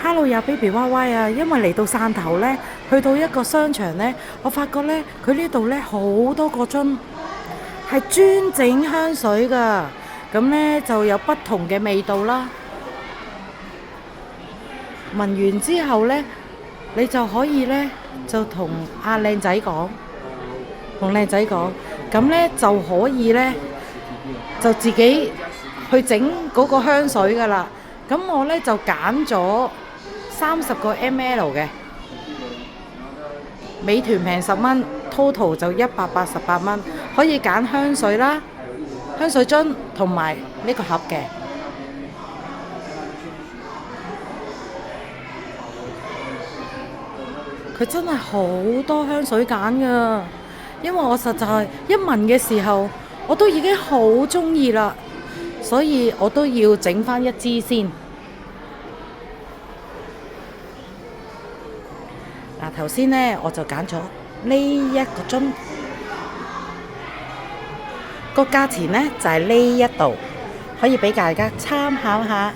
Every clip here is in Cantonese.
Hello 呀，Baby Y Y 啊，因為嚟到汕頭呢，去到一個商場呢，我發覺呢，佢呢度呢好多個樽係專整香水㗎，咁呢就有不同嘅味道啦。聞完之後呢，你就可以呢，就同阿靚仔講，咁呢就可以呢，就自己去整嗰個香水㗎啦。咁我呢就揀咗30個ml 嘅，美團平10蚊，total 就188蚊，可以揀香水啦、香水樽同埋呢個盒嘅。佢真係好多香水揀㗎，因為我實在一聞嘅時候，我都已經好鍾意啦，所以我都要整返一支先。嗱，頭先呢，我就揀咗呢一個樽，個價錢呢就係呢一度，可以俾大家參考下。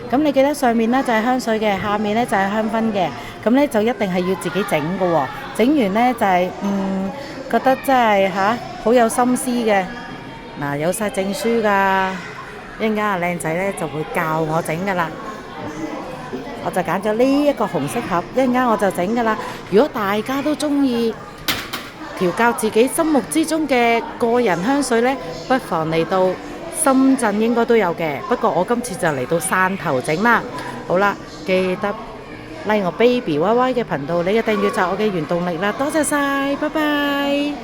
咁你記得上面呢就係香水嘅，下面呢就係香薰嘅。咁呢就一定係要自己整㗎喎。整完呢就係覺得真係好有心思嘅。嗱，有晒證書㗎，一陣間阿靚仔呢就會教我整㗎啦。我就揀咗呢一個紅色盒，一陣間我就整㗎啦。如果大家都中意調教自己心目之中嘅個人香水呢，不妨嚟到深圳應該都有嘅。不過我今次就嚟到汕頭整啦。好啦，記得like我 Baby Y Y 嘅頻道，你嘅訂閱就係我嘅原動力啦。多謝晒，拜拜。